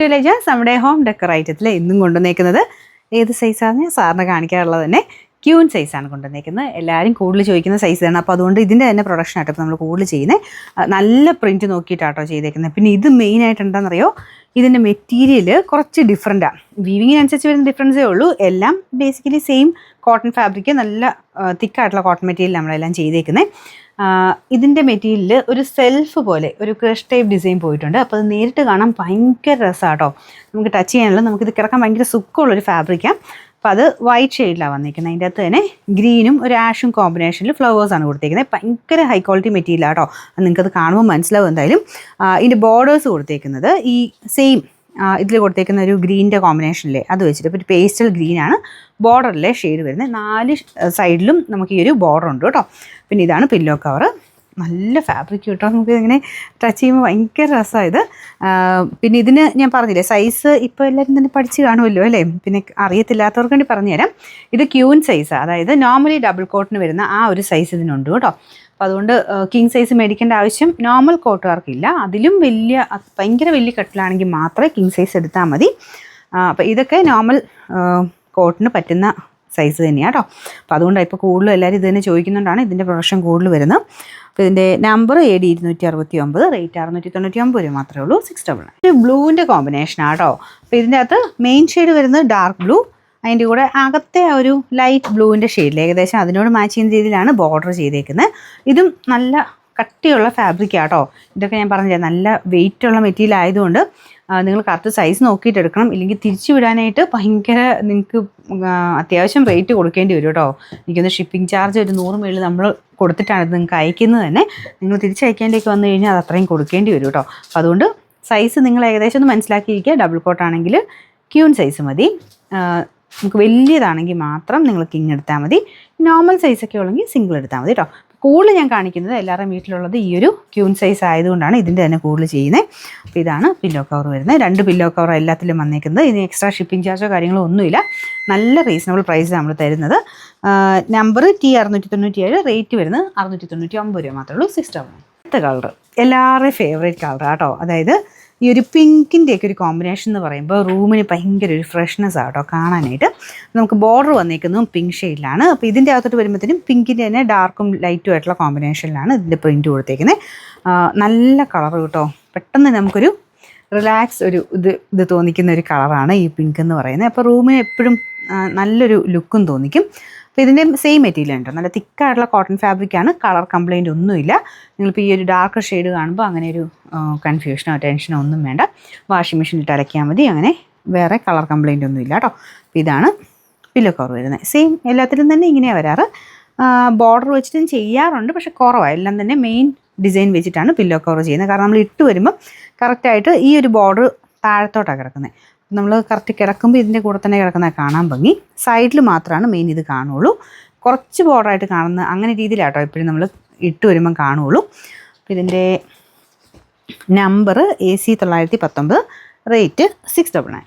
നമ്മുടെ home decker ഐറ്റത്തിൽ ഇന്നും കൊണ്ടുവന്നേക്കുന്നത് ഏത് സൈസാണ് സാറിന് കാണിക്കാറുള്ളത് തന്നെ ക്യൂൻ സൈസാണ് കൊണ്ടുവന്നേക്കുന്നത്. എല്ലാവരും കൂടുതൽ ചോദിക്കുന്ന സൈസാണ്. അപ്പോൾ അതുകൊണ്ട് ഇതിൻ്റെ തന്നെ പ്രൊഡക്ഷൻ ആയിട്ട് ഇപ്പോൾ നമ്മൾ കൂടുതൽ ചെയ്യുന്നത്. നല്ല പ്രിൻറ്റ് നോക്കിയിട്ടാട്ടോ ചെയ്തേക്കുന്നത്. പിന്നെ ഇത് മെയിനായിട്ട് എന്താണെന്നറിയോ, ഇതിൻ്റെ മെറ്റീരിയൽ കുറച്ച് ഡിഫറെൻറ്റാണ്. വീവിങ്ങിനനുസരിച്ച് വരുന്ന ഡിഫറൻസേ ഉള്ളൂ. എല്ലാം ബേസിക്കലി സെയിം കോട്ടൺ ഫാബ്രിക്, നല്ല തിക്കായിട്ടുള്ള കോട്ടൺ മെറ്റീരിയൽ നമ്മളെല്ലാം ചെയ്തേക്കുന്നത്. ഇതിൻ്റെ മെറ്റീരിയൽ ഒരു സെൽഫ് പോലെ ഒരു ക്രഷ് ടൈപ്പ് ഡിസൈൻ പോയിട്ടുണ്ട്. അപ്പോൾ അത് നേരിട്ട് കാണാൻ ഭയങ്കര രസമാണ് കേട്ടോ. നമുക്ക് ടച്ച് ചെയ്യാനുള്ള, നമുക്കിത് കിടക്കാൻ ഭയങ്കര സുഖമുള്ളൊരു ഫാബ്രിക്കാണ്. അപ്പോൾ അത് വൈറ്റ് ഷെയ്ഡിലാണ് വന്നിരിക്കുന്നത്. അതിൻ്റെ അകത്ത് തന്നെ ഗ്രീനും ഒരു ആഷും കോമ്പിനേഷനിൽ ഫ്ലവേഴ്സാണ് കൊടുത്തേക്കുന്നത്. ഭയങ്കര ഹൈ ക്വാളിറ്റി മെറ്റീരിയലാണ് കേട്ടോ. നിങ്ങൾക്കത് കാണുമ്പോൾ മനസ്സിലാവും എന്തായാലും. ഇതിൻ്റെ ബോർഡേഴ്സ് കൊടുത്തേക്കുന്നത് ഈ സെയിം ഇതിൽ കൊടുത്തേക്കുന്ന ഒരു ഗ്രീനിൻ്റെ കോമ്പിനേഷനിലെ അത് വെച്ചിട്ട് ഇപ്പോൾ ഒരു പേസ്റ്റൽ ഗ്രീനാണ് ബോർഡറിലെ ഷെയ്ഡ് വരുന്നത്. 4 സൈഡിലും നമുക്ക് ഈ ഒരു ബോർഡർ ഉണ്ട് കേട്ടോ. പിന്നെ ഇതാണ് പില്ലോ കവർ. നല്ല ഫാബ്രിക് കേട്ടോ. നമുക്ക് ഇങ്ങനെ ടച്ച് ചെയ്യുമ്പോൾ ഭയങ്കര രസമാണ് ഇത്. പിന്നെ ഇതിന് ഞാൻ പറഞ്ഞില്ലേ സൈസ് ഇപ്പോൾ എല്ലാവരും തന്നെ പഠിച്ച് കാണുമല്ലോ അല്ലേ. പിന്നെ അറിയത്തില്ലാത്തവർക്ക് വേണ്ടി പറഞ്ഞുതരാം. ഇത് ക്യൂൻ സൈസാണ്. അതായത് നോർമലി ഡബിൾ കോട്ടിന് വരുന്ന ആ ഒരു സൈസ് ഇതിനുണ്ട് കേട്ടോ. അപ്പോൾ അതുകൊണ്ട് കിങ് സൈസ് മേടിക്കേണ്ട ആവശ്യം നോർമൽ കോട്ടുകാർക്കില്ല. അതിലും ഭയങ്കര വലിയ കട്ടിലാണെങ്കിൽ മാത്രമേ കിങ് സൈസ് എടുത്താൽ മതി. അപ്പോൾ ഇതൊക്കെ നോർമൽ കോട്ടിന് പറ്റുന്ന സൈസ് തന്നെയാണ് കേട്ടോ. അപ്പോൾ അതുകൊണ്ടാണ് ഇപ്പോൾ കൂടുതലും എല്ലാവരും ഇത് തന്നെ ചോദിക്കുന്നുകൊണ്ടാണ് ഇതിൻ്റെ പ്രൊഡക്ഷൻ കൂടുതൽ വരുന്നത്. അപ്പോൾ ഇതിൻ്റെ നമ്പർ AD 269, റേറ്റ് 699 രൂപ മാത്രമേ ഉള്ളൂ. 699. ഒരു ബ്ലൂവിൻ്റെ കോമ്പിനേഷനാണ് കേട്ടോ. അപ്പോൾ ഇതിൻ്റെ അകത്ത് മെയിൻ ഷെയ്ഡ് വരുന്നത് ഡാർക്ക് ബ്ലൂ, അതിൻ്റെ കൂടെ അകത്തെ ആ ഒരു ലൈറ്റ് ബ്ലൂവിൻ്റെ ഷെയ്ഡിൽ ഏകദേശം അതിനോട് മാച്ച് ചെയ്യുന്ന രീതിയിലാണ് ബോർഡർ ചെയ്തേക്കുന്നത്. ഇതും നല്ല കട്ടിയുള്ള ഫാബ്രിക്കാണ് കേട്ടോ. ഇതൊക്കെ ഞാൻ പറഞ്ഞില്ലേ നല്ല വെയിറ്റുള്ള മെറ്റീരിയൽ ആയതുകൊണ്ട് നിങ്ങൾ കറക്റ്റ് സൈസ് നോക്കിയിട്ട് എടുക്കണം. ഇല്ലെങ്കിൽ തിരിച്ചു വിടാനായിട്ട് ഭയങ്കര നിങ്ങൾക്ക് അത്യാവശ്യം റേറ്റ് കൊടുക്കേണ്ടി വരും കേട്ടോ. എനിക്കൊന്ന് ഷിപ്പിംഗ് ചാർജ് ഒരു 100 മേളിൽ നമ്മൾ കൊടുത്തിട്ടാണ് ഇത് നിങ്ങൾക്ക് അയക്കുന്നത് തന്നെ. നിങ്ങൾ തിരിച്ചയക്കേണ്ടിയൊക്കെ വന്നു കഴിഞ്ഞാൽ അത് അത്രയും കൊടുക്കേണ്ടി വരും കേട്ടോ. അപ്പോൾ അതുകൊണ്ട് സൈസ് നിങ്ങൾ ഏകദേശം ഒന്ന് മനസ്സിലാക്കിയിരിക്കുക. ഡബിൾ കോട്ടാണെങ്കിൽ ക്യൂൻ സൈസ് മതി. നമുക്ക് വലിയതാണെങ്കിൽ മാത്രം നിങ്ങൾ കിങ് എടുത്താൽ മതി. നോർമൽ സൈസൊക്കെ ഉള്ളെങ്കിൽ സിംഗിൾ എടുത്താൽ മതി കേട്ടോ. കൂടുതൽ ഞാൻ കാണിക്കുന്നത് എല്ലാവരുടെയും വീട്ടിലുള്ളത് ഈ ഒരു ക്യൂൻ സൈസ് ആയതുകൊണ്ടാണ് ഇതിൻ്റെ തന്നെ കൂടുതൽ ചെയ്യുന്നത്. അപ്പോൾ ഇതാണ് പില്ലോ കവർ വരുന്നത്. 2 പില്ലോ കവർ എല്ലാത്തിലും വന്നേക്കുന്നത്. ഇതിന് എക്സ്ട്രാ ഷിപ്പിംഗ് ചാർജോ കാര്യങ്ങളോ ഒന്നുമില്ല. നല്ല റീസണബിൾ പ്രൈസ് നമ്മൾ തരുന്നത്. നമ്പർ T 697, റേറ്റ് വരുന്നത് 699 രൂപ മാത്രമേ ഉള്ളൂ. 699. അടുത്ത കളർ എല്ലാവരുടെയും ഫേവറേറ്റ് കളറാണ് കേട്ടോ. അതായത് ഈ ഒരു പിങ്കിൻ്റെയൊക്കെ ഒരു കോമ്പിനേഷൻ എന്ന് പറയുമ്പോൾ റൂമിന് ഭയങ്കര ഒരു ഫ്രഷ്നെസ് ആട്ടോ കാണാനായിട്ട്. നമുക്ക് ബോർഡർ വന്നേക്കുന്നതും പിങ്ക് ഷെയ്ഡിലാണ്. അപ്പോൾ ഇതിൻ്റെ അകത്തോട്ട് വരുമ്പോഴത്തേനും പിങ്കിൻ്റെ തന്നെ ഡാർക്കും ലൈറ്റും ആയിട്ടുള്ള കോമ്പിനേഷനിലാണ് ഇതിൻ്റെ പ്രിൻറ്റ് കൊടുത്തേക്കുന്നത്. നല്ല കളർ കേട്ടോ. പെട്ടെന്ന് നമുക്കൊരു റിലാക്സ് ഇത് തോന്നിക്കുന്ന ഒരു കളറാണ് ഈ പിങ്ക് എന്ന് പറയുന്നത്. അപ്പോൾ റൂമിന് എപ്പോഴും നല്ലൊരു ലുക്കും തോന്നിക്കും. അപ്പോൾ ഇതിൻ്റെ സെയിം മെറ്റീരിയൽ ഉണ്ട്. നല്ല തിക്കായിട്ടുള്ള കോട്ടൺ ഫാബ്രിക്കാണ്. കളർ കംപ്ലയിൻ്റ് ഒന്നുമില്ല. നിങ്ങളിപ്പോൾ ഈ ഒരു ഡാർക്ക് ഷെയ്ഡ് കാണുമ്പോൾ അങ്ങനെ ഒരു കൺഫ്യൂഷനോ ടെൻഷനോ ഒന്നും വേണ്ട. വാഷിംഗ് മെഷീനിലിട്ട് അലക്കിയാൽ മതി. അങ്ങനെ വേറെ കളർ കംപ്ലയിൻ്റ് ഒന്നും ഇല്ല കേട്ടോ. അപ്പോൾ ഇതാണ് പില്ലോ കവർ വരുന്നത്. സെയിം എല്ലാത്തിലും തന്നെ ഇങ്ങനെയാണ് വരാറ്. ബോർഡർ വെച്ചിട്ടും ചെയ്യാറുണ്ട്, പക്ഷേ കുറവാണ്. എല്ലാം തന്നെ മെയിൻ ഡിസൈൻ വെച്ചിട്ടാണ് പില്ലോ കവർ ചെയ്യുന്നത്. കാരണം നമ്മൾ ഇട്ട് വരുമ്പോൾ കറക്റ്റായിട്ട് ഈ ഒരു ബോർഡർ താഴത്തോട്ടാണ് കിടക്കുന്നത്. നമ്മൾ കറക്റ്റ് കിടക്കുമ്പോൾ ഇതിൻ്റെ കൂടെ തന്നെ കിടക്കുന്ന കാണാൻ ഭംഗി. സൈഡിൽ മാത്രമാണ് മെയിൻ ഇത് കാണുള്ളൂ. കുറച്ച് ബോർഡറായിട്ട് കാണുന്ന അങ്ങനെ രീതിയിലാട്ടോ എപ്പോഴും നമ്മൾ ഇട്ട് വരുമ്പം കാണുള്ളൂ. അപ്പോൾ ഇതിൻ്റെ നമ്പർ AC 919, റേറ്റ് 699.